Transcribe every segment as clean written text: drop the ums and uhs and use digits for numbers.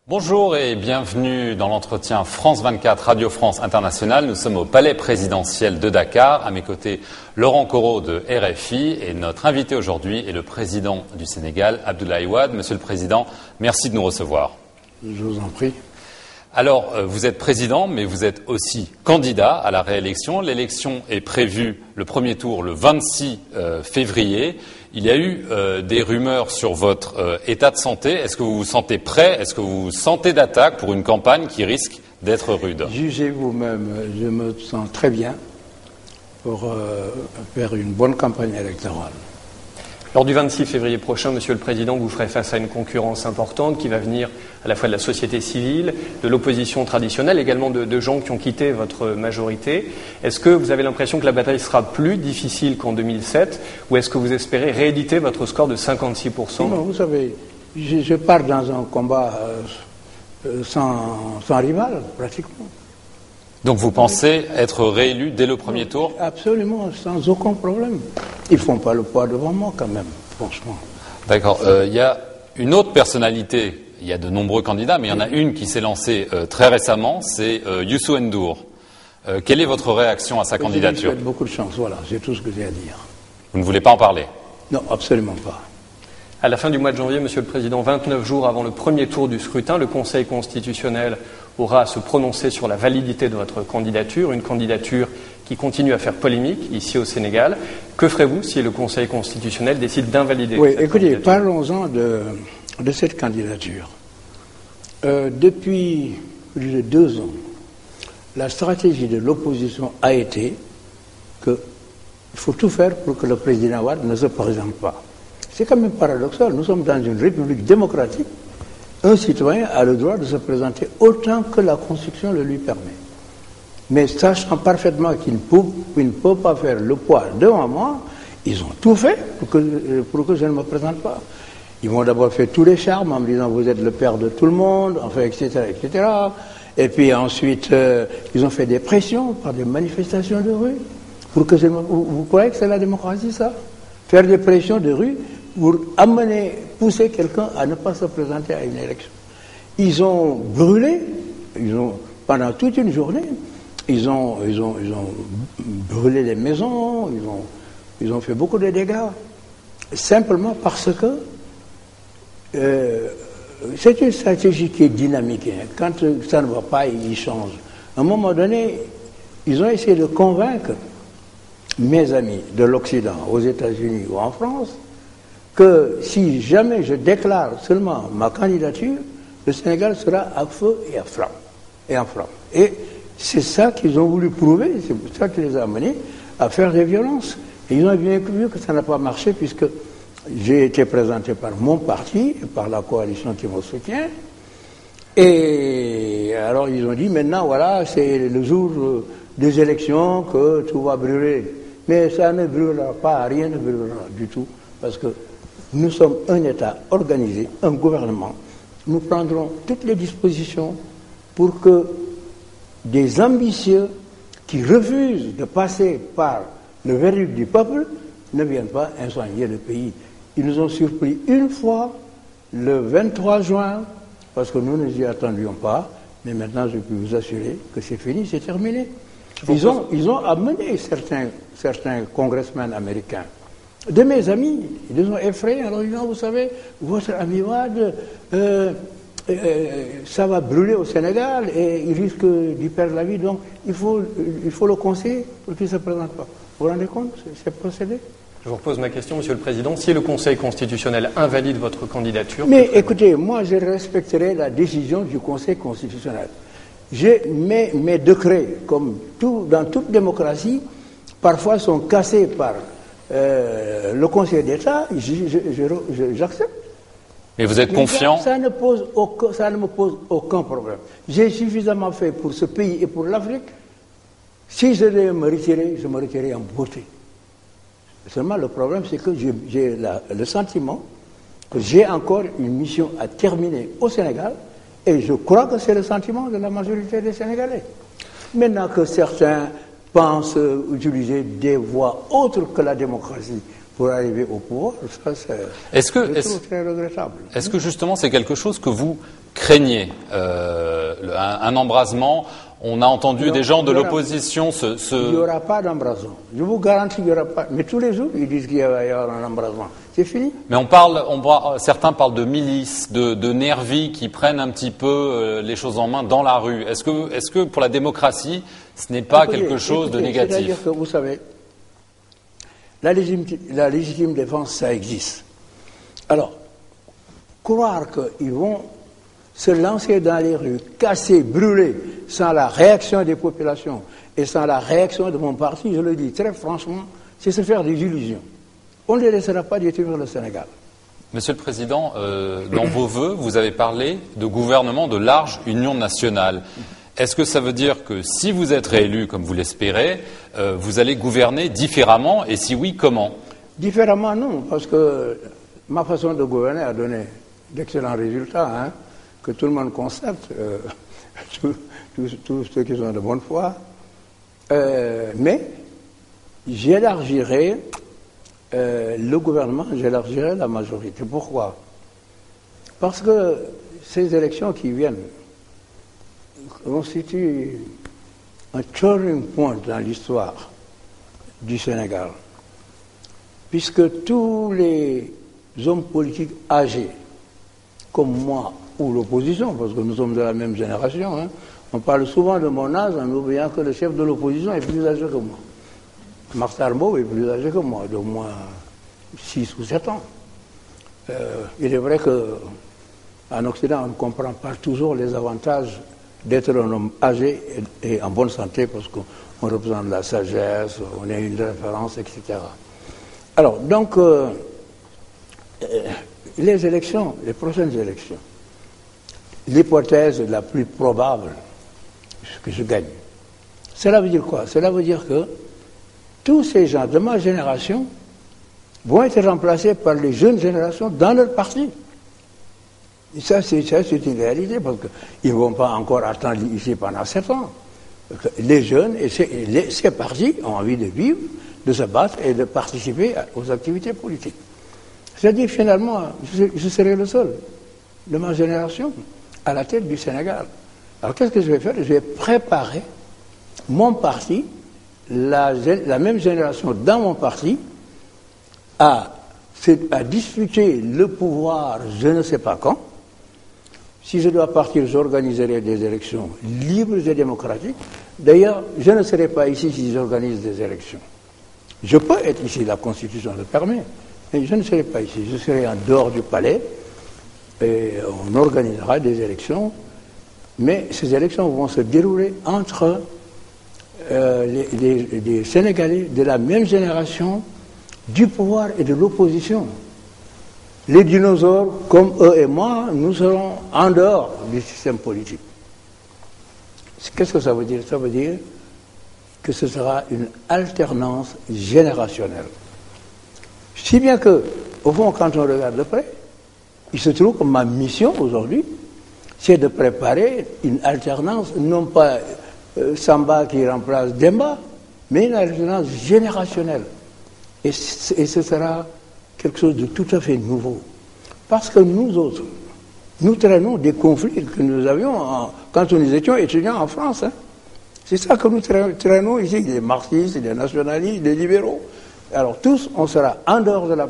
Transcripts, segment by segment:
Bonjour et bienvenue dans l'entretien France 24 Radio France Internationale. Nous sommes au Palais présidentiel de Dakar. À mes côtés, Laurent Corot de RFI et notre invité aujourd'hui est le président du Sénégal, Abdoulaye Wade. Monsieur le Président, merci de nous recevoir. Je vous en prie. Alors, vous êtes président, mais vous êtes aussi candidat à la réélection. L'élection est prévue, le premier tour, le 26 février. Il y a eu des rumeurs sur votre état de santé. Est-ce que vous vous sentez prêt? Est-ce que vous vous sentez d'attaque pour une campagne qui risque d'être rude? Jugez vous-même, je me sens très bien pour faire une bonne campagne électorale. Lors du 26 février prochain, Monsieur le Président, vous ferez face à une concurrence importante qui va venir à la fois de la société civile, de l'opposition traditionnelle, également de gens qui ont quitté votre majorité. Est-ce que vous avez l'impression que la bataille sera plus difficile qu'en 2007 ou est-ce que vous espérez rééditer votre score de 56%? Non, vous savez, je pars dans un combat sans rival, pratiquement. Donc vous pensez être réélu dès le premier tour? Absolument, sans aucun problème. Ils ne font pas le poids devant moi quand même, franchement. D'accord. Il y a une autre personnalité, il y a de nombreux candidats, mais il y en a une qui s'est lancée très récemment, c'est Youssou N'Dour. Quelle est votre réaction à sa candidature? Je lui souhaite beaucoup de chance, voilà, c'est tout ce que j'ai à dire. Vous ne voulez pas en parler? Non, absolument pas. À la fin du mois de janvier, Monsieur le Président, 29 jours avant le premier tour du scrutin, le Conseil constitutionnel aura à se prononcer sur la validité de votre candidature, une candidature qui continue à faire polémique ici au Sénégal. Que ferez-vous si le Conseil constitutionnel décide d'invalider cette candidature? Écoutez, parlons-en de cette candidature. Depuis plus de 2 ans, la stratégie de l'opposition a été qu'il faut tout faire pour que le président Wade ne se présente pas. C'est quand même paradoxal. Nous sommes dans une république démocratique. Un citoyen a le droit de se présenter autant que la Constitution le lui permet. Mais sachant parfaitement qu'il ne peut pas faire le poids devant moi, ils ont tout fait pour que je ne me présente pas. Ils m'ont d'abord fait tous les charmes en me disant vous êtes le père de tout le monde, enfin, etc., etc. Et puis ensuite, ils ont fait des pressions par des manifestations de rue. Pour que vous croyez que c'est la démocratie, ça? Faire des pressions de rue pour pousser quelqu'un à ne pas se présenter à une élection. Ils ont brûlé, pendant toute une journée, ils ont brûlé les maisons, ils ont fait beaucoup de dégâts, simplement parce que c'est une stratégie qui est dynamique. Hein. Quand ça ne va pas, ils changent. À un moment donné, ils ont essayé de convaincre mes amis de l'Occident, aux États-Unis ou en France, que si jamais je déclare seulement ma candidature, le Sénégal sera à feu et en flamme. Et c'est ça qu'ils ont voulu prouver, c'est pour ça qui les a amenés à faire des violences. Et ils ont bien vu que ça n'a pas marché puisque j'ai été présenté par mon parti, par la coalition qui me soutient. Et alors ils ont dit maintenant voilà, c'est le jour des élections que tout va brûler. Mais ça ne brûlera pas, rien ne brûlera du tout, parce que nous sommes un État organisé, un gouvernement. Nous prendrons toutes les dispositions pour que des ambitieux qui refusent de passer par le verdict du peuple ne viennent pas incendier le pays. Ils nous ont surpris une fois, le 23 juin, parce que nous ne nous y attendions pas, mais maintenant je peux vous assurer que c'est fini, c'est terminé. Ils ont amené certains congressmen américains, de mes amis, ils les ont effrayés en leur disant, vous savez, votre ami Wade, ça va brûler au Sénégal et il risque d'y perdre la vie, donc il faut le conseiller pour qu'il ne se présente pas. Vous vous rendez compte, c'est procédé? Je vous repose ma question, Monsieur le Président. Si le Conseil constitutionnel invalide votre candidature... Mais écoutez, moi je respecterai la décision du Conseil constitutionnel. Mes décrets, comme dans toute démocratie, parfois sont cassés par le Conseil d'État, j'accepte. Mais vous êtes confiant? Ça ne me pose aucun problème. J'ai suffisamment fait pour ce pays et pour l'Afrique. Si je devais me retirer, je me retirerai en beauté. Seulement le problème, c'est que j'ai le sentiment que j'ai encore une mission à terminer au Sénégal, et je crois que c'est le sentiment de la majorité des Sénégalais. Maintenant que certains pensent utiliser des voies autres que la démocratie pour arriver au pouvoir, ça c'est très regrettable. Est-ce que justement c'est quelque chose que vous craignez un embrasement. On a entendu des gens de l'opposition Il n'y aura pas d'embrasement. Je vous garantis qu'il n'y aura pas. Mais tous les jours, ils disent qu'il va y avoir un embrasement. C'est fini. Mais certains parlent de milices, de nervis qui prennent un petit peu les choses en main dans la rue. Est-ce que pour la démocratie, ce n'est pas quelque chose de négatif? C'est-à-dire que vous savez, la légitime défense, ça existe. Alors, croire qu'ils vont se lancer dans les rues, casser, brûler, sans la réaction des populations et sans la réaction de mon parti, je le dis très franchement, c'est se faire des illusions. On ne les laissera pas détruire le Sénégal. Monsieur le Président, dans vos vœux, vous avez parlé de gouvernement de large union nationale. Est-ce que ça veut dire que si vous êtes réélu, comme vous l'espérez, vous allez gouverner différemment, et si oui, comment? Différemment, non, parce que ma façon de gouverner a donné d'excellents résultats, hein, que tout le monde constate, tous ceux qui sont de bonne foi. Mais j'élargirai le gouvernement, j'élargirai la majorité. Pourquoi? Parce que ces élections qui viennent constituent un turning point dans l'histoire du Sénégal, puisque tous les hommes politiques âgés, comme moi, ou l'opposition, parce que nous sommes de la même génération, hein. On parle souvent de mon âge en oubliant que le chef de l'opposition est plus âgé que moi. Makhtar Mbow est plus âgé que moi, d'au moins 6 ou 7 ans. Il est vrai qu'en Occident, on ne comprend pas toujours les avantages d'être un homme âgé et en bonne santé, parce qu'on représente la sagesse, on est une référence, etc. Alors, donc, les élections, les prochaines élections, l'hypothèse la plus probable, c'est que je gagne. Cela veut dire quoi? Cela veut dire que tous ces gens de ma génération vont être remplacés par les jeunes générations dans leur parti. Et ça, c'est une réalité, parce qu'ils ne vont pas encore attendre ici pendant 7 ans. Les jeunes et ces partis ont envie de vivre, de se battre et de participer aux activités politiques. C'est-à-dire, finalement, je serai le seul de ma génération à la tête du Sénégal. Alors, qu'est-ce que je vais faire? Je vais préparer mon parti, la même génération dans mon parti, à disputer le pouvoir je ne sais pas quand. Si je dois partir, j'organiserai des élections libres et démocratiques. D'ailleurs, je ne serai pas ici si j'organise des élections. Je peux être ici, la Constitution le permet, mais je ne serai pas ici. Je serai en dehors du palais et on organisera des élections, mais ces élections vont se dérouler entre les Sénégalais de la même génération, du pouvoir et de l'opposition. Les dinosaures, comme eux et moi, nous serons en dehors du système politique. Qu'est-ce que ça veut dire? Ça veut dire que ce sera une alternance générationnelle. Si bien que, au fond, quand on regarde de près, il se trouve que ma mission aujourd'hui, c'est de préparer une alternance, non pas Samba qui remplace Demba, mais une alternance générationnelle. Et ce sera quelque chose de tout à fait nouveau. Parce que nous autres, nous traînons des conflits que nous avions quand nous étions étudiants en France. Hein. C'est ça que nous traînons ici, des marxistes, des nationalistes, des libéraux. Alors tous, on sera en dehors de la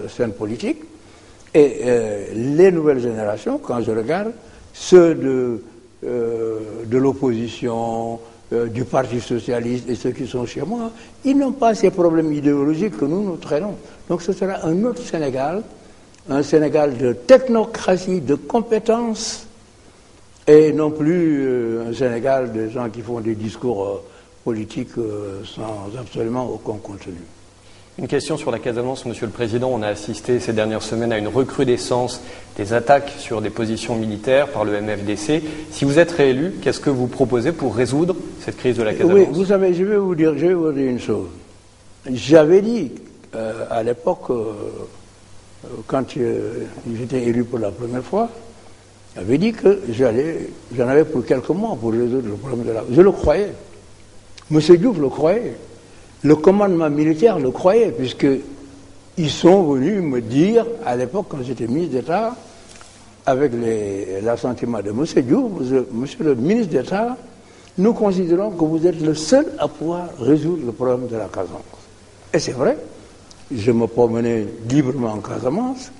scène politique. Et les nouvelles générations, quand je regarde, ceux de l'opposition, du Parti socialiste et ceux qui sont chez moi, ils n'ont pas ces problèmes idéologiques que nous traînons. Donc ce sera un autre Sénégal, un Sénégal de technocratie, de compétences, et non plus un Sénégal de gens qui font des discours politiques sans absolument aucun contenu. Une question sur la Casamance, Monsieur le Président. On a assisté ces dernières semaines à une recrudescence des attaques sur des positions militaires par le MFDC. Si vous êtes réélu, qu'est-ce que vous proposez pour résoudre cette crise de la Casamance? Oui, vous savez, je vais vous dire une chose. J'avais dit à l'époque, quand j'étais élu pour la première fois, j'avais dit que j'en avais pour quelques mois pour résoudre le problème de la... Je le croyais. M. Diouf le croyait. Le commandement militaire le croyait, puisqu'ils sont venus me dire, à l'époque, quand j'étais ministre d'État, avec l'assentiment de M. Diouf, monsieur le ministre d'État, nous considérons que vous êtes le seul à pouvoir résoudre le problème de la Casamance. Et c'est vrai, je me promenais librement en Casamance,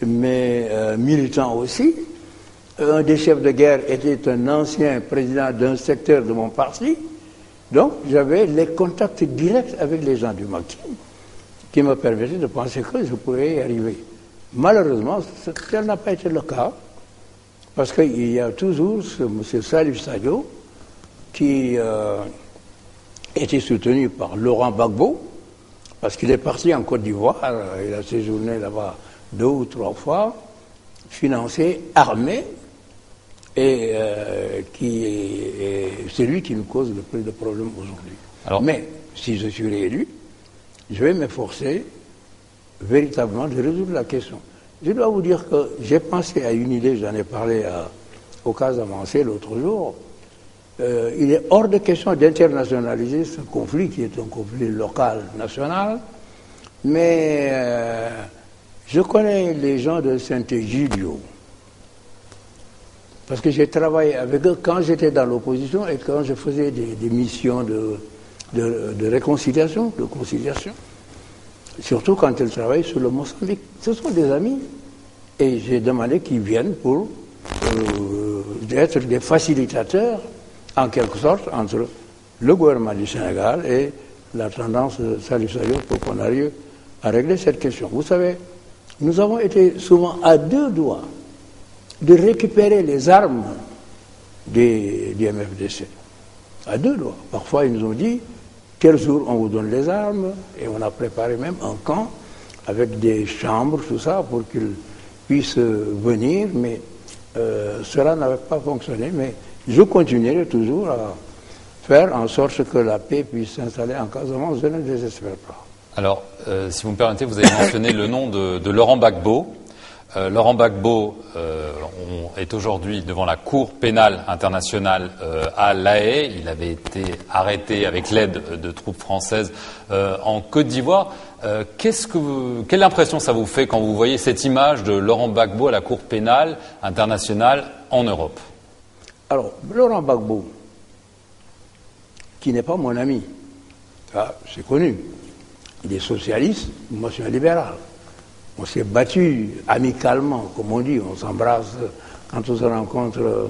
mais militant aussi. Un des chefs de guerre était un ancien président d'un secteur de mon parti, donc j'avais les contacts directs avec les gens du maquis qui me permettaient de penser que je pourrais y arriver. Malheureusement, tel n'a pas été le cas, parce qu'il y a toujours ce M. Salif Sadio qui était soutenu par Laurent Gbagbo, parce qu'il est parti en Côte d'Ivoire, il a séjourné là-bas 2 ou 3 fois, financé, armé, et c'est lui qui nous cause le plus de problèmes aujourd'hui. Mais si je suis réélu, je vais m'efforcer véritablement de résoudre la question. Je dois vous dire que j'ai pensé à une idée, j'en ai parlé au cas avancé l'autre jour. Il est hors de question d'internationaliser ce conflit qui est un conflit local, national, mais je connais les gens de Saint-Egidio, parce que j'ai travaillé avec eux quand j'étais dans l'opposition et quand je faisais des missions de réconciliation, de conciliation, surtout quand ils travaillent sur le Mozambique. Ce sont des amis, et j'ai demandé qu'ils viennent pour être des facilitateurs, en quelque sorte, entre le gouvernement du Sénégal et la tendance de Salif Sadio pour qu'on arrive à régler cette question. Vous savez, nous avons été souvent à 2 doigts de récupérer les armes du MFDC. À 2 doigts. Parfois, ils nous ont dit, quel jour on vous donne les armes, et on a préparé même un camp avec des chambres, tout ça, pour qu'ils puissent venir, mais cela n'avait pas fonctionné. Mais je continuerai toujours à faire en sorte que la paix puisse s'installer en Casamance. Je ne désespère pas. Alors, si vous me permettez, vous avez mentionné le nom de Laurent Gbagbo. Laurent Gbagbo est aujourd'hui devant la Cour pénale internationale à La Haye. Il avait été arrêté avec l'aide de troupes françaises en Côte d'Ivoire. Quelle impression ça vous fait quand vous voyez cette image de Laurent Gbagbo à la Cour pénale internationale en Europe? Alors, Laurent Gbagbo, qui n'est pas mon ami, c'est connu, il est socialiste, moi je suis un libéral. On s'est battu amicalement, comme on dit, on s'embrasse quand on se rencontre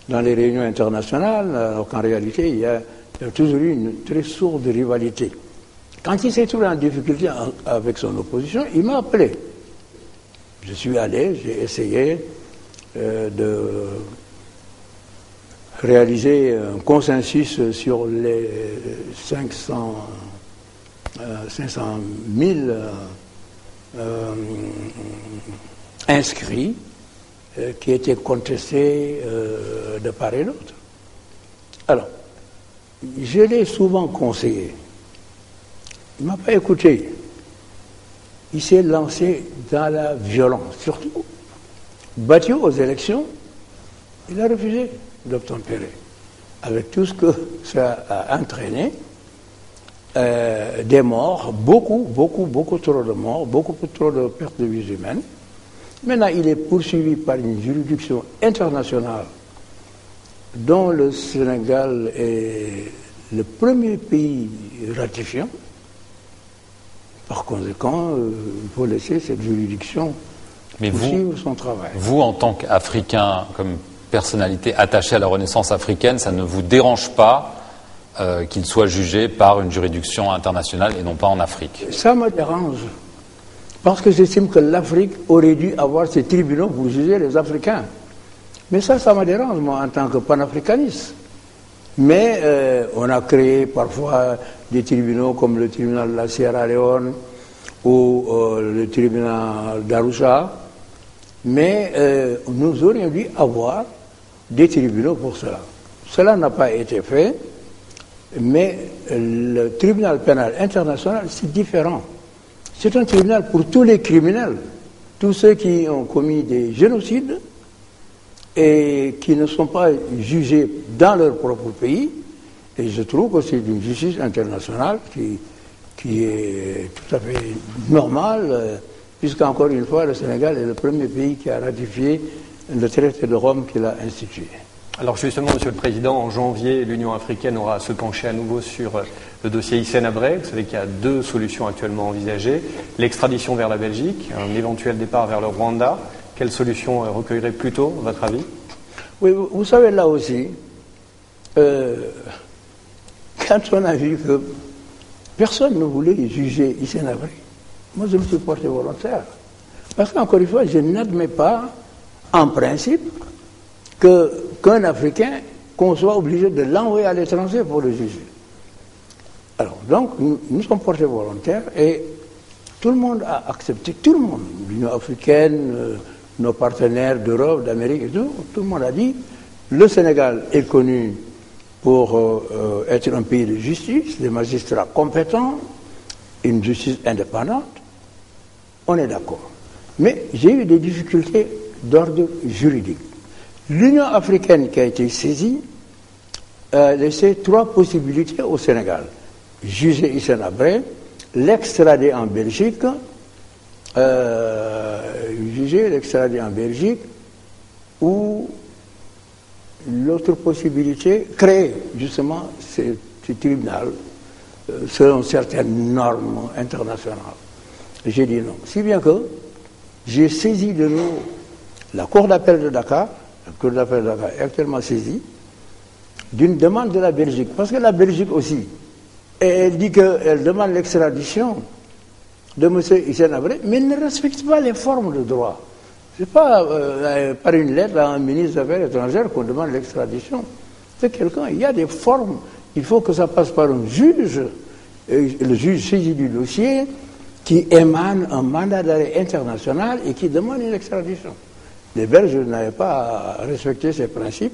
dans les réunions internationales, alors qu'en réalité, il y a toujours eu une très sourde rivalité. Quand il s'est trouvé en difficulté avec son opposition, il m'a appelé. Je suis allé, j'ai essayé de réaliser un consensus sur les 500 000 inscrits qui étaient contestés de part et d'autre. Alors, je l'ai souvent conseillé. Il ne m'a pas écouté. Il s'est lancé dans la violence, surtout. Battu aux élections, il a refusé d'obtempérer. Avec tout ce que ça a entraîné, des morts, beaucoup trop de morts, beaucoup trop de pertes de vies humaines. Maintenant, il est poursuivi par une juridiction internationale dont le Sénégal est le premier pays ratifiant. Par conséquent, il faut laisser cette juridiction poursuivre son travail. Vous, en tant qu'Africain, comme personnalité attachée à la Renaissance africaine, ça ne vous dérange pas qu'il soit jugé par une juridiction internationale et non pas en Afrique? Ça me dérange, parce que j'estime que l'Afrique aurait dû avoir ses tribunaux pour juger les Africains. Mais ça me dérange, moi, en tant que panafricaniste. Mais on a créé parfois des tribunaux comme le tribunal de la Sierra Leone ou le tribunal d'Arusha. Mais nous aurions dû avoir des tribunaux pour cela. Cela n'a pas été fait. Mais le tribunal pénal international, c'est différent. C'est un tribunal pour tous les criminels, tous ceux qui ont commis des génocides et qui ne sont pas jugés dans leur propre pays. Et je trouve que c'est une justice internationale qui est tout à fait normale, puisqu'encore une fois, le Sénégal est le premier pays qui a ratifié le traité de Rome qu'il a institué. Alors justement, Monsieur le Président, en janvier, l'Union africaine aura à se pencher à nouveau sur le dossier Hissène Habré. Vous savez qu'il y a deux solutions actuellement envisagées. L'extradition vers la Belgique, un éventuel départ vers le Rwanda. Quelle solution recueillerait plutôt, à votre avis? Oui, vous savez, là aussi, quand on a vu que personne ne voulait juger Hissène Habré, moi je me suis porté volontaire. Parce qu'encore une fois, je n'admets pas, en principe, qu'un Africain, qu'on soit obligé de l'envoyer à l'étranger pour le juger. Alors, donc, nous sommes portés volontaires et tout le monde a accepté, tout le monde, l'Union africaine, nos partenaires d'Europe, d'Amérique et tout le monde a dit, le Sénégal est connu pour être un pays de justice, des magistrats compétents, une justice indépendante, on est d'accord. Mais j'ai eu des difficultés d'ordre juridique. L'Union africaine qui a été saisie a laissé trois possibilités au Sénégal. Juger Hissène Habré, l'extrader en Belgique, ou l'autre possibilité, créer justement ce tribunal selon certaines normes internationales. J'ai dit non. Si bien que j'ai saisi de nous la Cour d'appel de Dakar. La Cour d'appel de Dakar est actuellement saisie d'une demande de la Belgique. Parce que la Belgique aussi, elle dit qu'elle demande l'extradition de M. Hissène Habré, mais elle ne respecte pas les formes de droit. Ce n'est pas par une lettre à un ministre des Affaires étrangères qu'on demande l'extradition. C'est quelqu'un, il y a des formes, il faut que ça passe par un juge, le juge saisi du dossier, qui émane un mandat d'arrêt international et qui demande une extradition. Les Belges n'avaient pas à respecter ces principes.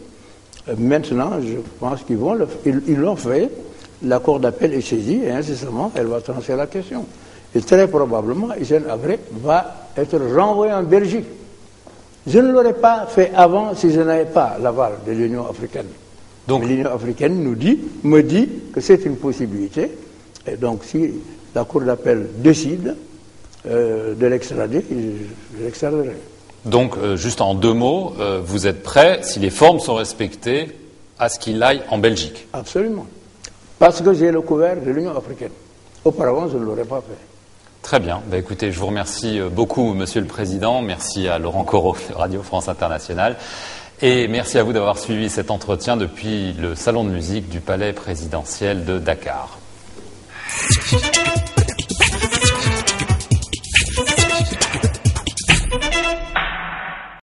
Maintenant, je pense qu'ils l'ont fait. La Cour d'appel est saisie et incessamment, elle va trancher la question. Et très probablement, Hissène Habré va être renvoyé en Belgique. Je ne l'aurais pas fait avant si je n'avais pas l'aval de l'Union africaine. Donc l'Union africaine me dit que c'est une possibilité. Et donc si la Cour d'appel décide de l'extrader, je l'extraderai. Donc, juste en deux mots, vous êtes prêt, si les formes sont respectées, à ce qu'il aille en Belgique? Absolument. Parce que j'ai le couvert de l'Union africaine. Auparavant, je ne l'aurais pas fait. Très bien. Écoutez, je vous remercie beaucoup, Monsieur le Président. Merci à Laurent Corot de Radio France Internationale. Et merci à vous d'avoir suivi cet entretien depuis le salon de musique du Palais présidentiel de Dakar.